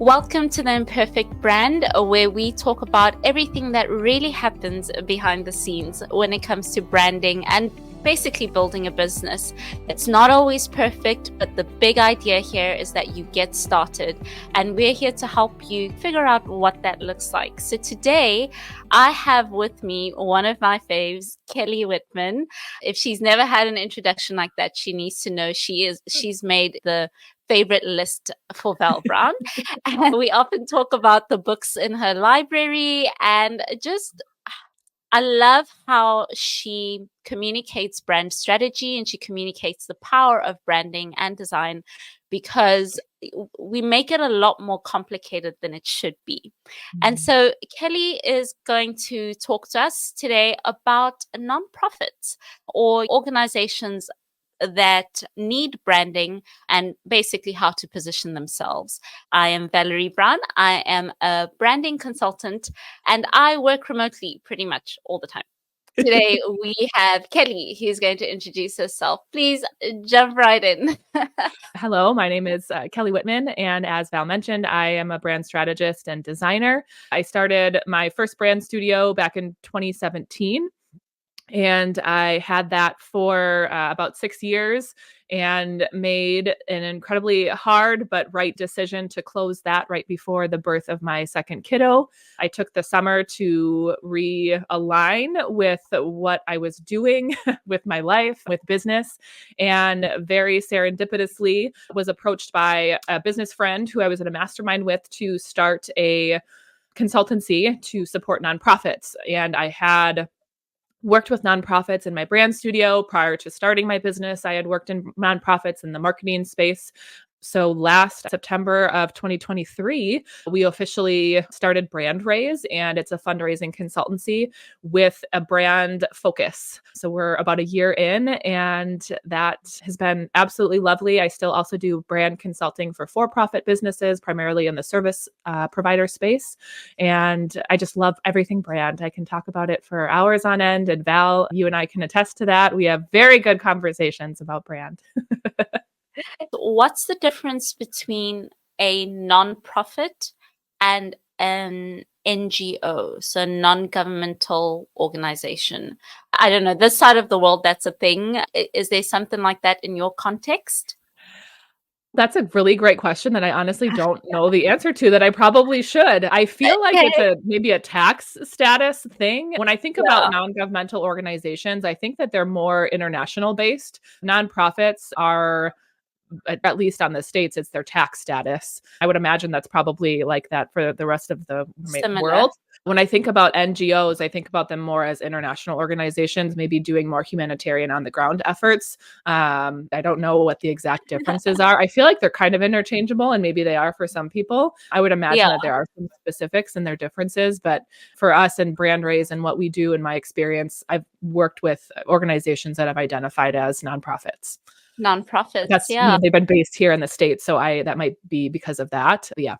Welcome to the Imperfect Brand, where we talk about everything that really happens behind the scenes when it comes to branding and basically building a business. It's not always perfect, but the big idea here is that you get started, and we're here to help you figure out what that looks like. So today, I have with me one of my faves, Kelly Whitman. If she's never had an introduction like that, she needs to know she's made the favorite list for Val Brown. And we often talk about the books in her library, and I love how she communicates brand strategy and she communicates the power of branding and design, because we make it a lot more complicated than it should be. And so Kelly is going to talk to us today about nonprofits or organizations that need branding and basically how to position themselves. I am Valerie Brown. I am a branding consultant and I work remotely pretty much all the time. Today we have Kelly, who's going to introduce herself. Please jump right in. Hello, my name is Kelly Whitman, and as Val mentioned, I am a brand strategist and designer. I started my first brand studio back in 2017. And I had that for about 6 years and made an incredibly hard but right decision to close that right before the birth of my second kiddo. I took the summer to realign with what I was doing with my life, with business, and very serendipitously was approached by a business friend who I was in a mastermind with to start a consultancy to support nonprofits. And I had worked with nonprofits in my brand studio prior to starting my business. I had worked in nonprofits in the marketing space. So last September of 2023, we officially started Brand Raise, and it's a fundraising consultancy with a brand focus. So we're about a year in, and that has been absolutely lovely. I still also do brand consulting for-profit businesses, primarily in the service provider space. And I just love everything brand. I can talk about it for hours on end. And Val, you and I can attest to that. We have very good conversations about brand. What's the difference between a nonprofit and an NGO, so non-governmental organization? I don't know, this side of the world, that's a thing. Is there something like that in your context? That's a really great question that I honestly don't know the answer to, that I probably should. I feel like it's Okay. maybe a tax status thing. When I think about Yeah. non-governmental organizations, I think that they're more international based. Nonprofits are, at least on the States, it's their tax status. I would imagine that's probably like that for the rest of the Similar. world. When I think about NGOs, I think about them more as international organizations, maybe doing more humanitarian on the ground efforts. I don't know what the exact differences are. I feel like they're kind of interchangeable, and maybe they are for some people. I would imagine Yeah. that there are some specifics in their differences, but for us in Brand Raise and what we do, in my experience, I've worked with organizations that have identified as nonprofits. Nonprofits, yeah. They've been based here in the States, so that might be because of that. But yeah.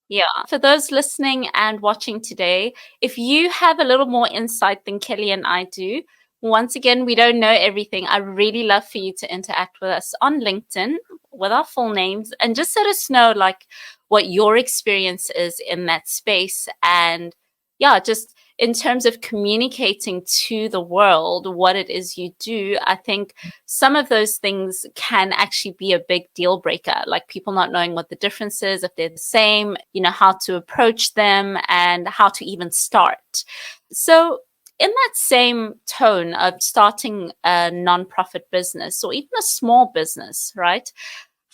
Yeah. For those listening and watching today, if you have a little more insight than Kelly and I do, once again, we don't know everything. I really love for you to interact with us on LinkedIn with our full names and just let us know like what your experience is in that space. And yeah, just in terms of communicating to the world what it is you do, I think some of those things can actually be a big deal breaker, like people not knowing what the difference is, if they're the same, how to approach them and how to even start. So in that same tone of starting a nonprofit business or even a small business, right?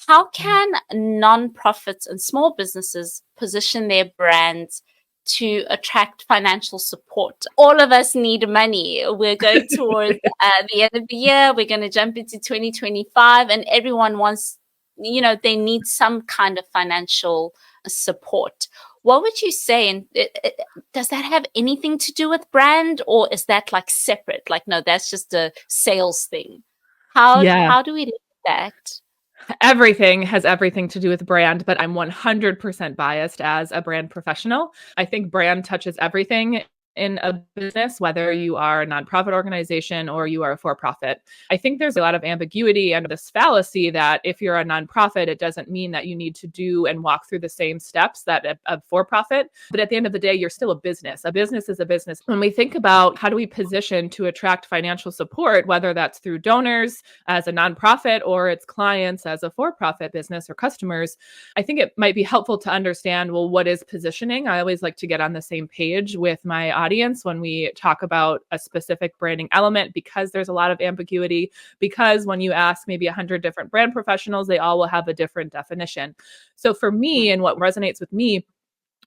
How can nonprofits and small businesses position their brands to attract financial support? All of us need money. We're going towards the end of the year. We're going to jump into 2025, and everyone wants, they need some kind of financial support. What would you say? And does that have anything to do with brand, or is that like separate? Like, no, that's just a sales thing. Yeah. How do we do that? Everything has everything to do with brand, but I'm 100% biased as a brand professional. I think brand touches everything. in a business, whether you are a nonprofit organization or you are a for-profit. I think there's a lot of ambiguity and this fallacy that if you're a nonprofit, it doesn't mean that you need to do and walk through the same steps that a for-profit. But at the end of the day, you're still a business. A business is a business. When we think about how do we position to attract financial support, whether that's through donors as a nonprofit or its clients as a for-profit business or customers, I think it might be helpful to understand, well, what is positioning? I always like to get on the same page with my audience when we talk about a specific branding element, because there's a lot of ambiguity, because when you ask maybe 100 different brand professionals, they all will have a different definition. So for me, and what resonates with me,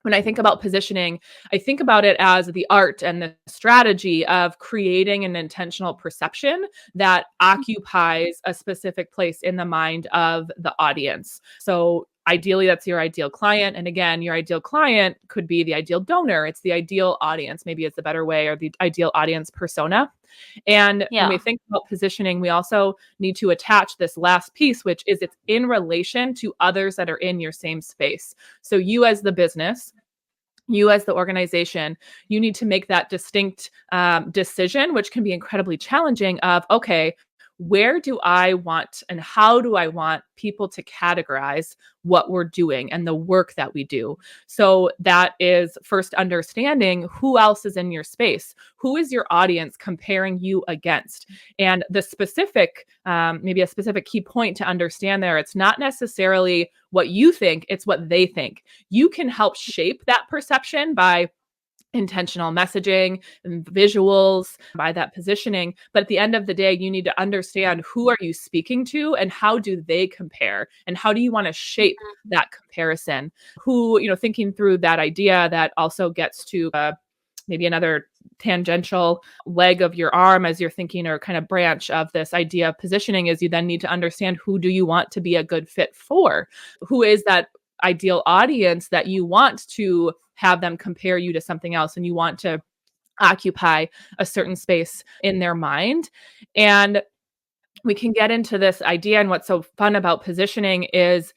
when I think about positioning, I think about it as the art and the strategy of creating an intentional perception that occupies a specific place in the mind of the audience. So ideally, that's your ideal client. And again, your ideal client could be the ideal donor. It's the ideal audience, maybe it's a better way, or the ideal audience persona. And when we think about positioning, we also need to attach this last piece, which is it's in relation to others that are in your same space. So you as the business, you as the organization, you need to make that distinct decision, which can be incredibly challenging of, okay, where do I want and how do I want people to categorize what we're doing and the work that we do? So that is first understanding who else is in your space, who is your audience comparing you against, and the specific, maybe a specific key point to understand there. It's not necessarily what you think, it's what they think. You can help shape that perception by intentional messaging and visuals, by that positioning. But at the end of the day, you need to understand who are you speaking to and how do they compare and how do you want to shape that comparison? Who, thinking through that idea that also gets to maybe another tangential leg of your arm as you're thinking, or kind of branch of this idea of positioning, is you then need to understand who do you want to be a good fit for? Who is that ideal audience that you want to have them compare you to something else and you want to occupy a certain space in their mind? And we can get into this idea, and what's so fun about positioning is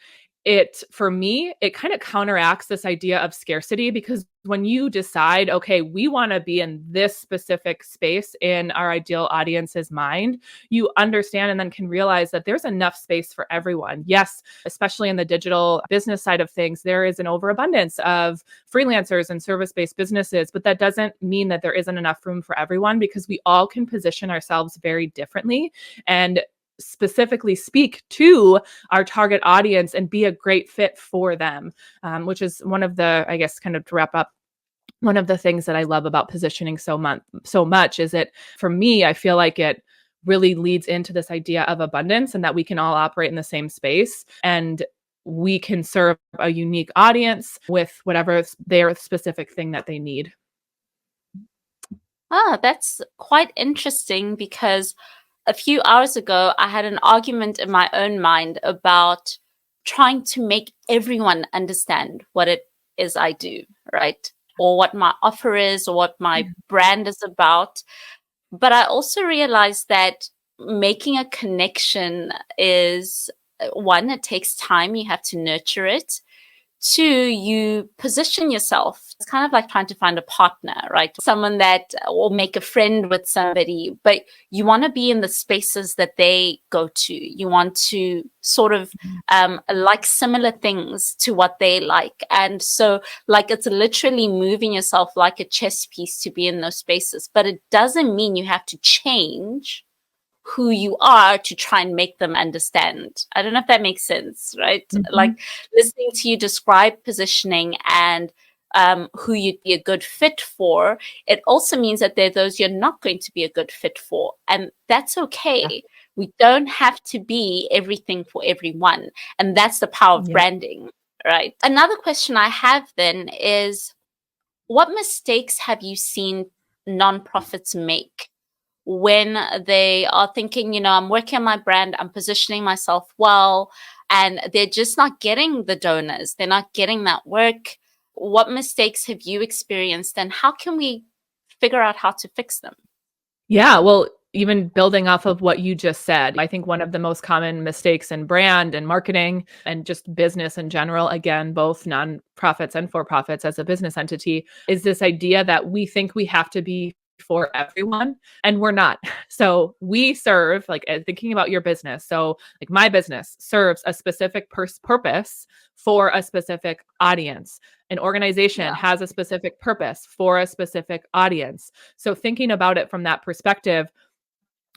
for me, it kind of counteracts this idea of scarcity, because when you decide, okay, we want to be in this specific space in our ideal audience's mind, you understand and then can realize that there's enough space for everyone. Yes, especially in the digital business side of things, there is an overabundance of freelancers and service-based businesses, but that doesn't mean that there isn't enough room for everyone, because we all can position ourselves very differently and specifically speak to our target audience and be a great fit for them, which is one of the, I guess, kind of to wrap up, one of the things that I love about positioning so much is it, for me, I feel like it really leads into this idea of abundance and that we can all operate in the same space and we can serve a unique audience with whatever their specific thing that they need. That's quite interesting, because a few hours ago, I had an argument in my own mind about trying to make everyone understand what it is I do, right? Or what my offer is, or what my brand is about. But I also realized that making a connection is, one, it takes time. You have to nurture it. Two, you position yourself. It's kind of like trying to find a partner, right? Someone that, or make a friend with somebody, but you want to be in the spaces that they go to. You want to sort of like similar things to what they like. And so like it's literally moving yourself like a chess piece to be in those spaces. But it doesn't mean you have to change who you are to try and make them understand. I don't know if that makes sense, right? Mm-hmm. Like listening to you describe positioning and who you'd be a good fit for, it also means that there are those you're not going to be a good fit for. And that's okay. Yeah. We don't have to be everything for everyone. And that's the power of branding, right? Another question I have then is, what mistakes have you seen nonprofits make when they are thinking, I'm working on my brand, I'm positioning myself well, and they're just not getting the donors, they're not getting that work? What mistakes have you experienced, and how can we figure out how to fix them? Yeah, well, even building off of what you just said, I think one of the most common mistakes in brand and marketing and just business in general, again, both nonprofits and for profits as a business entity, is this idea that we think we have to be for everyone, and we're not. So we serve, like thinking about your business. So like my business serves a specific purpose for a specific audience. An organization has a specific purpose for a specific audience. So thinking about it from that perspective,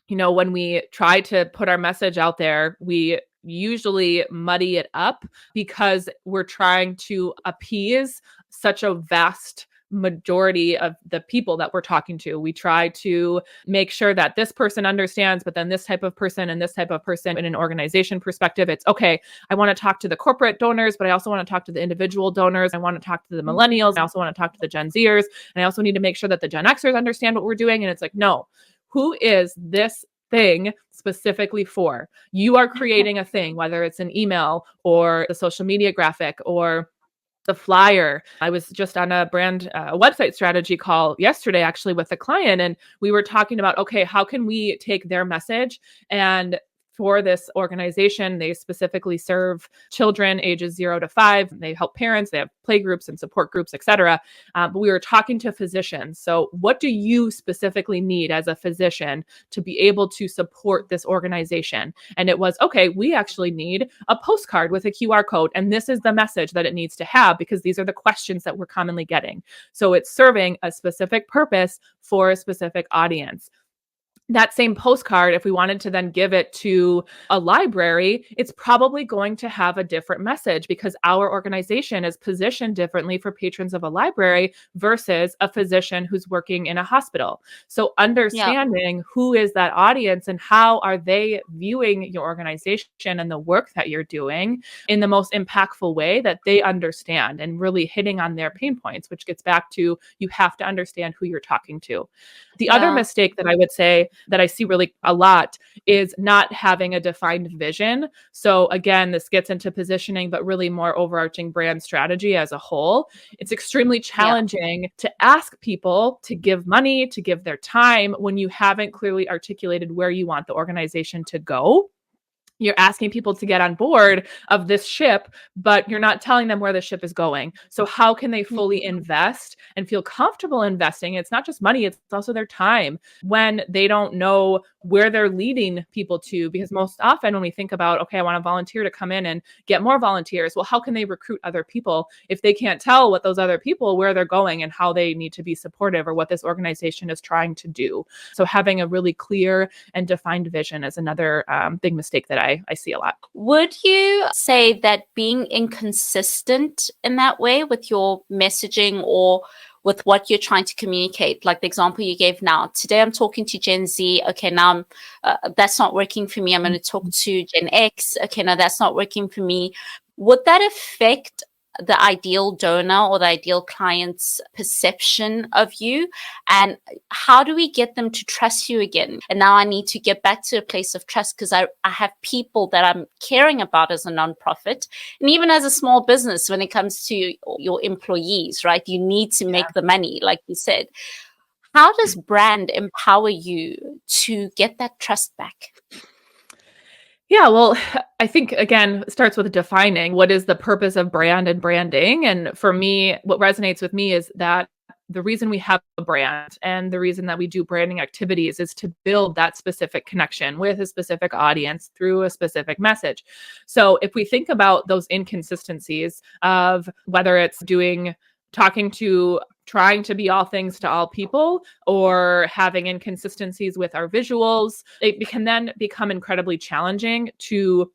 when we try to put our message out there, we usually muddy it up because we're trying to appease such a vast majority of the people that we're talking to. We try to make sure that this person understands, but then this type of person and this type of person. In an organization perspective, it's okay, I want to talk to the corporate donors, but I also want to talk to the individual donors. I want to talk to the millennials. I also want to talk to the Gen Zers. And I also need to make sure that the Gen Xers understand what we're doing. And it's like, no, who is this thing specifically for? You are creating a thing, whether it's an email or the social media graphic or the flyer. I was just on a brand website strategy call yesterday, actually, with a client, and we were talking about, okay, how can we take their message and for this organization, they specifically serve children ages 0 to 5. They help parents. They have play groups and support groups, etc. But we were talking to physicians. So what do you specifically need as a physician to be able to support this organization? And it was, okay, we actually need a postcard with a QR code. And this is the message that it needs to have because these are the questions that we're commonly getting. So it's serving a specific purpose for a specific audience. That same postcard, if we wanted to then give it to a library, it's probably going to have a different message because our organization is positioned differently for patrons of a library versus a physician who's working in a hospital. So understanding who is that audience and how are they viewing your organization and the work that you're doing in the most impactful way that they understand, and really hitting on their pain points, which gets back to you have to understand who you're talking to. The other mistake that I would say that I see really a lot is not having a defined vision. So again, this gets into positioning, but really more overarching brand strategy as a whole. It's extremely challenging to ask people to give money, to give their time when you haven't clearly articulated where you want the organization to go. You're asking people to get on board of this ship, but you're not telling them where the ship is going. So how can they fully invest and feel comfortable investing? It's not just money, it's also their time when they don't know where they're leading people to. Because most often when we think about, okay, I want a volunteer to come in and get more volunteers, well, how can they recruit other people if they can't tell what those other people, where they're going and how they need to be supportive or what this organization is trying to do? So having a really clear and defined vision is another big mistake that I see a lot. Would you say that being inconsistent in that way with your messaging or with what you're trying to communicate, like the example you gave now, today I'm talking to Gen Z. Okay, now that's not working for me. I'm going to talk to Gen X. Okay, no, that's not working for me. Would that affect the ideal donor or the ideal client's perception of you? And how do we get them to trust you again? And now I need to get back to a place of trust because I have people that I'm caring about as a nonprofit and even as a small business when it comes to your employees, right? You need to make the money, like you said. How does brand empower you to get that trust back? Yeah, well, I think, again, it starts with defining what is the purpose of brand and branding. And for me, what resonates with me is that the reason we have a brand and the reason that we do branding activities is to build that specific connection with a specific audience through a specific message. So if we think about those inconsistencies of whether it's trying to be all things to all people or having inconsistencies with our visuals, it can then become incredibly challenging to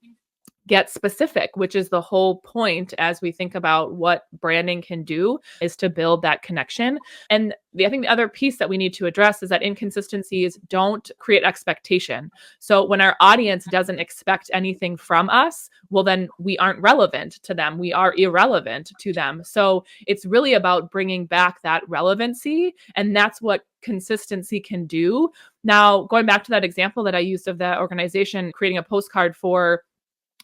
get specific, which is the whole point as we think about what branding can do, is to build that connection. And I think the other piece that we need to address is that inconsistencies don't create expectation. So when our audience doesn't expect anything from us, well, then we aren't relevant to them. We are irrelevant to them. So it's really about bringing back that relevancy. And that's what consistency can do. Now, going back to that example that I used of that organization creating a postcard for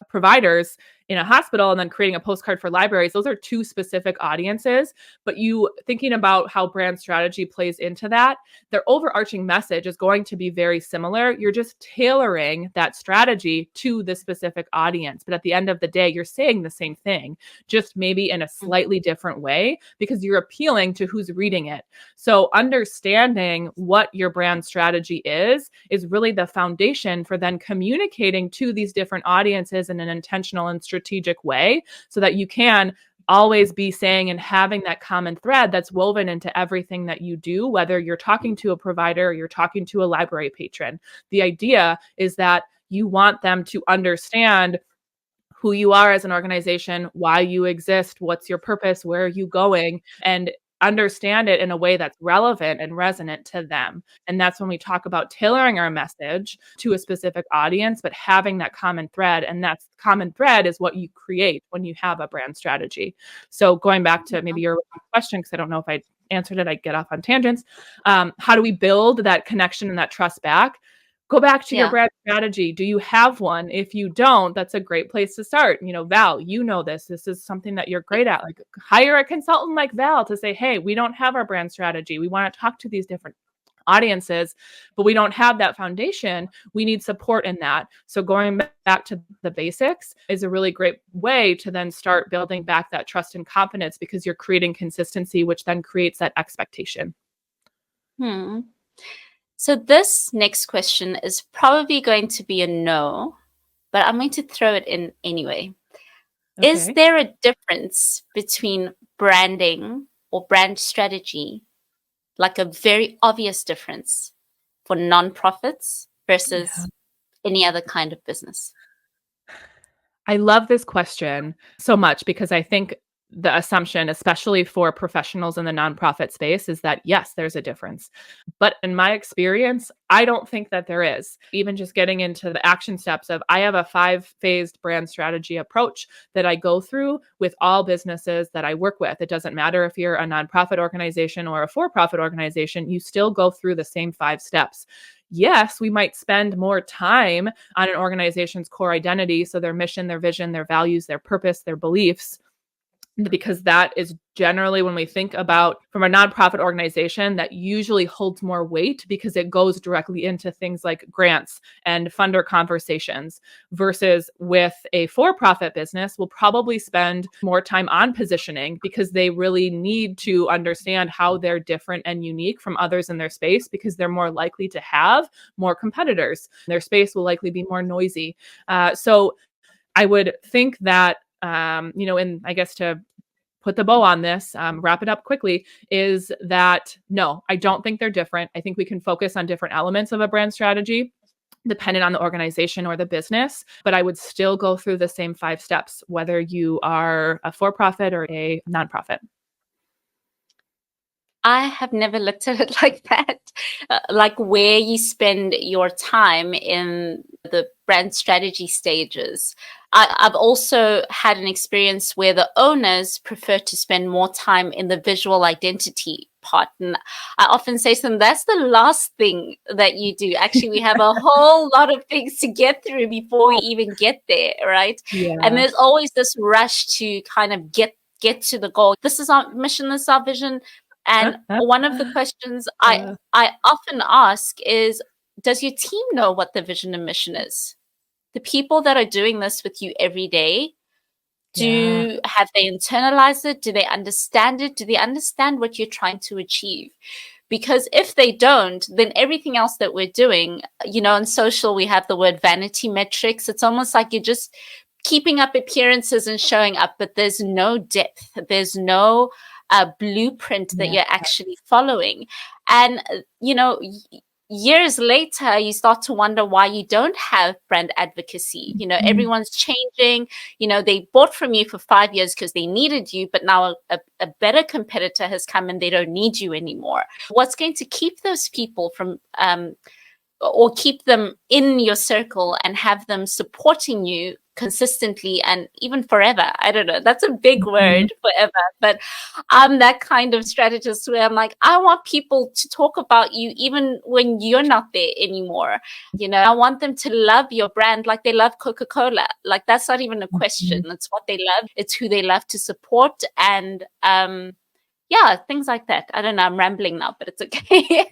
providers, in a hospital and then creating a postcard for libraries, those are two specific audiences. But you thinking about how brand strategy plays into that, their overarching message is going to be very similar. You're just tailoring that strategy to the specific audience. But at the end of the day, you're saying the same thing, just maybe in a slightly different way because you're appealing to who's reading it. So understanding what your brand strategy is really the foundation for then communicating to these different audiences in an intentional and strategic way so that you can always be saying and having that common thread that's woven into everything that you do, whether you're talking to a provider or you're talking to a library patron. The idea is that you want them to understand who you are as an organization, why you exist, what's your purpose, where are you going, and understand it in a way that's relevant and resonant to them. And that's when we talk about tailoring our message to a specific audience, but having that common thread. And that common thread is what you create when you have a brand strategy. So going back to maybe your question, because I don't know if I answered it, I get off on tangents. How do we build that connection and that trust back? Go back to your brand strategy. Do you have one? If you don't, that's a great place to start. Val, you know this. This is something that you're great at. Like, hire a consultant like Val to say, hey, we don't have our brand strategy. We want to talk to these different audiences, but we don't have that foundation. We need support in that. So going back to the basics is a really great way to then start building back that trust and confidence because you're creating consistency, which then creates that expectation. So this next question is probably going to be a no, but I'm going to throw it in anyway. Okay. Is there a difference between branding or brand strategy, like a very obvious difference for nonprofits versus any other kind of business? I love this question so much because I think the assumption, especially for professionals in the nonprofit space, is that yes, there's a difference. But in my experience, I don't think that there is. Even just getting into the action steps of, I have a 5-phased brand strategy approach that I go through with all businesses that I work with. It doesn't matter if you're a nonprofit organization or a for-profit organization, you still go through the same 5 steps. Yes, we might spend more time on an organization's core identity, so their mission, their vision, their values, their purpose, their beliefs, because that is generally, when we think about from a nonprofit organization, that usually holds more weight because it goes directly into things like grants and funder conversations, versus with a for-profit business, we'll probably spend more time on positioning because they really need to understand how they're different and unique from others in their space because they're more likely to have more competitors. Their space will likely be more noisy. So I would think that and I guess to put the bow on this, wrap it up quickly, is that no, I don't think they're different. I think we can focus on different elements of a brand strategy dependent on the organization or the business, but I would still go through the same 5 steps, whether you are a for-profit or a nonprofit. I have never looked at it like that, like where you spend your time in the brand strategy stages. I've also had an experience where the owners prefer to spend more time in the visual identity part. And I often say to them, that's the last thing that you do. Actually, we have a whole lot of things to get through before we even get there, right? Yeah. And there's always this rush to kind of get to the goal. This is our mission, this is our vision. And one of the questions I often ask is, does your team know what the vision and mission is? The people that are doing this with you every day, have they internalized it? Do they understand it? Do they understand what you're trying to achieve? Because if they don't, then everything else that we're doing, on social, we have the word vanity metrics. It's almost like you're just keeping up appearances and showing up, but there's no depth. There's no blueprint that you're actually following. And, years later, you start to wonder why you don't have brand advocacy. Everyone's changing. They bought from you for 5 years because they needed you, but now a better competitor has come and they don't need you anymore. What's going to keep those people from or keep them in your circle and have them supporting you consistently and even forever. I don't know. That's a big Mhm. word, forever. But I'm that kind of strategist where I'm like, I want people to talk about you even when you're not there anymore. I want them to love your brand like they love Coca-Cola. Like that's not even a question. Mhm. It's what they love. It's who they love to support. And yeah, things like that. I don't know. I'm rambling now, but it's okay.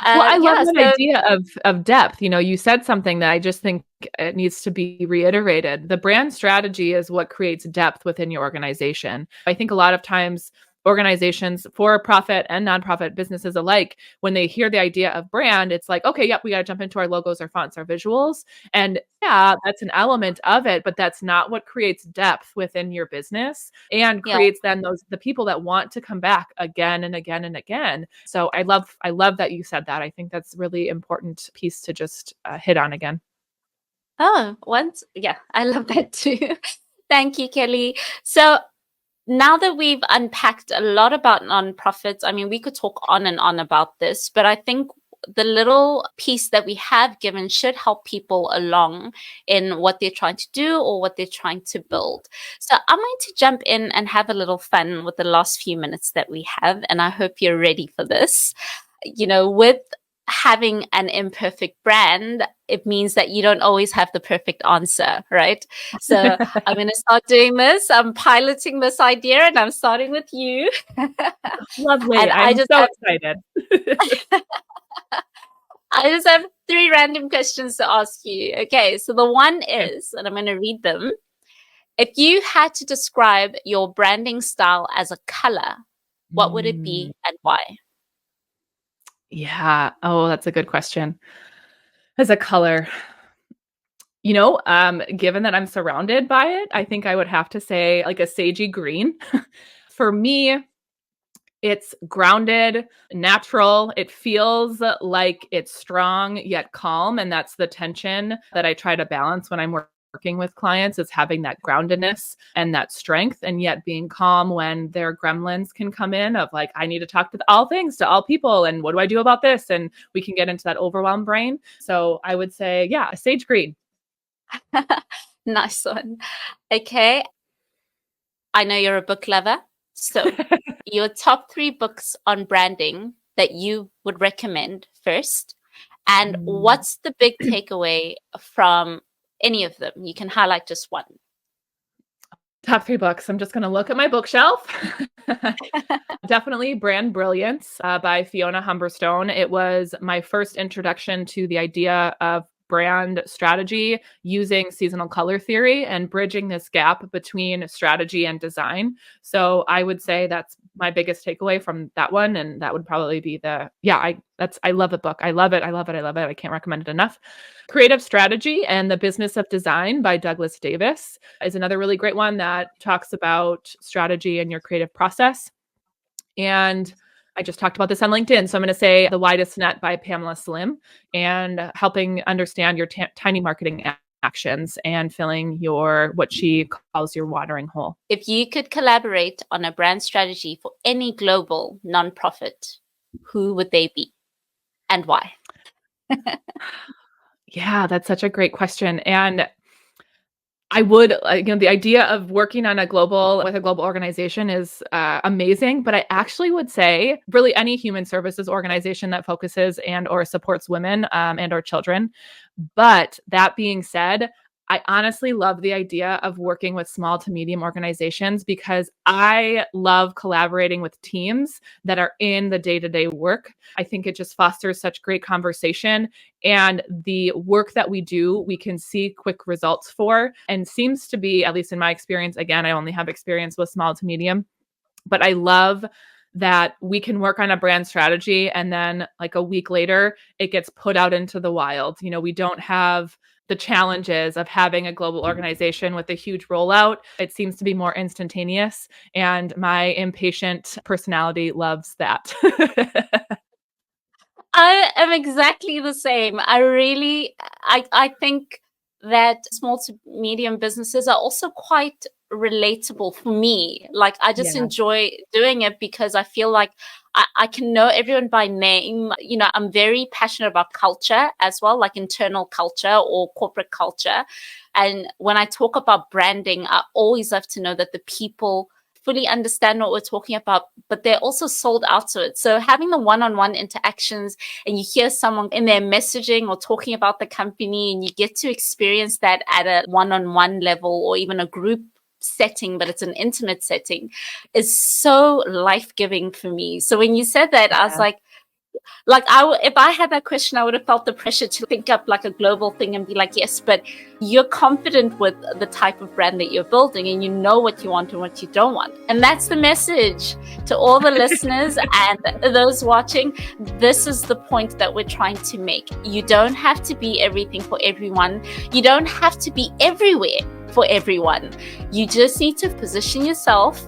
Well, I love Yeah. that So idea of depth. You said something that I just think it needs to be reiterated. The brand strategy is what creates depth within your organization. I think a lot of times organizations, for profit and nonprofit businesses alike, when they hear the idea of brand, it's like, okay, yep, we got to jump into our logos, our fonts, our visuals. And yeah, that's an element of it, but that's not what creates depth within your business and yeah. creates then the people that want to come back again and again and again. So I love that you said that. I think that's a really important piece to just hit on again. Oh, once. Yeah, I love that too. Thank you, Kelly. So now that we've unpacked a lot about nonprofits, I mean, we could talk on and on about this, but I think the little piece that we have given should help people along in what they're trying to do or what they're trying to build. So I'm going to jump in and have a little fun with the last few minutes that we have, and I hope you're ready for this. With having an imperfect brand, it means that you don't always have the perfect answer, right? So I'm going to start doing this. I'm piloting this idea and I'm starting with you. Lovely. And I I'm just so have excited. I just have three random questions to ask you. Okay, so the one Okay. is, and I'm going to read them. If you had to describe your branding style as a color, what would it Mm, be and why? yeah. Oh, that's a good question. As a color, given that I'm surrounded by it, I think I would have to say like a sagey green. For me, it's grounded, natural. It feels like it's strong yet calm. And that's the tension that I try to balance when I'm working with clients is having that groundedness and that strength and yet being calm when their gremlins can come in of like, I need to talk to all things to all people. And what do I do about this? And we can get into that overwhelmed brain. So I would say, yeah, a sage green. Nice one. Okay, I know you're a book lover. So, your top three books on branding that you would recommend first, and Mm. what's the big takeaway from any of them? You can highlight just one. Top three books. I'm just going to look at my bookshelf. Definitely Brand Brilliance by Fiona Humberstone. It was my first introduction to the idea of brand strategy using seasonal color theory and bridging this gap between strategy and design. So I would say that's my biggest takeaway from that one. And that would probably be I love the book. I love it. I love it. I love it. I can't recommend it enough. Creative Strategy and the Business of Design by Douglas Davis is another really great one that talks about strategy and your creative process. And I just talked about this on LinkedIn. So I'm going to say The Widest Net by Pamela Slim and helping understand your tiny marketing actions and filling what she calls your watering hole. If you could collaborate on a brand strategy for any global nonprofit, who would they be and why? Yeah, that's such a great question. And I would, the idea of working on with a global organization is amazing. But I actually would say, really, any human services organization that focuses and or supports women and or children. But that being said, I honestly love the idea of working with small to medium organizations because I love collaborating with teams that are in the day-to-day work. I think it just fosters such great conversation and the work that we do, we can see quick results for and seems to be, at least in my experience, again, I only have experience with small to medium, but I love that we can work on a brand strategy and then like a week later it gets put out into the wild. We don't have the challenges of having a global organization with a huge rollout. It seems to be more instantaneous and my impatient personality loves that. I am exactly the same. I think that small to medium businesses are also quite relatable for me. Like I just Yeah. enjoy doing it because I feel like I can know everyone by name. You know, I'm very passionate about culture as well, like internal culture or corporate culture. And when I talk about branding, I always love to know that the people fully understand what we're talking about, but they're also sold out to it. So having the one-on-one interactions, and you hear someone in their messaging or talking about the company, and you get to experience that at a one-on-one level or even a group setting, but it's an intimate setting, is so life-giving for me. So when you said that, I was like, if I had that question, I would have felt the pressure to think up like a global thing and be like, yes, but you're confident with the type of brand that you're building, and you know what you want and what you don't want. And that's the message to all the listeners and those watching. This is the point that we're trying to make. You don't have to be everything for everyone. You don't have to be everywhere for everyone. You just need to position yourself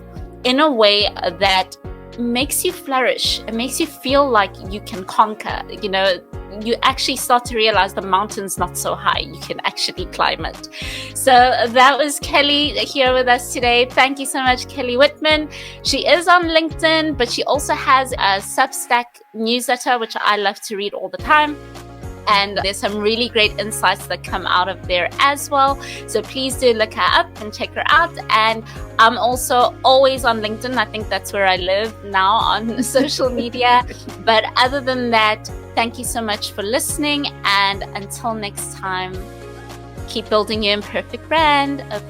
in a way that makes you flourish. It makes you feel like you can conquer. You know, you actually start to realize the mountain's not so high. You can actually climb it. So that was Kelly here with us today. Thank you so much, Kelly Whitman. She is on LinkedIn, but she also has a Substack newsletter, which I love to read all the time. And there's some really great insights that come out of there as well. So please do look her up and check her out. And I'm also always on LinkedIn. I think that's where I live now on social media. But other than that, thank you so much for listening. And until next time, keep building your imperfect brand of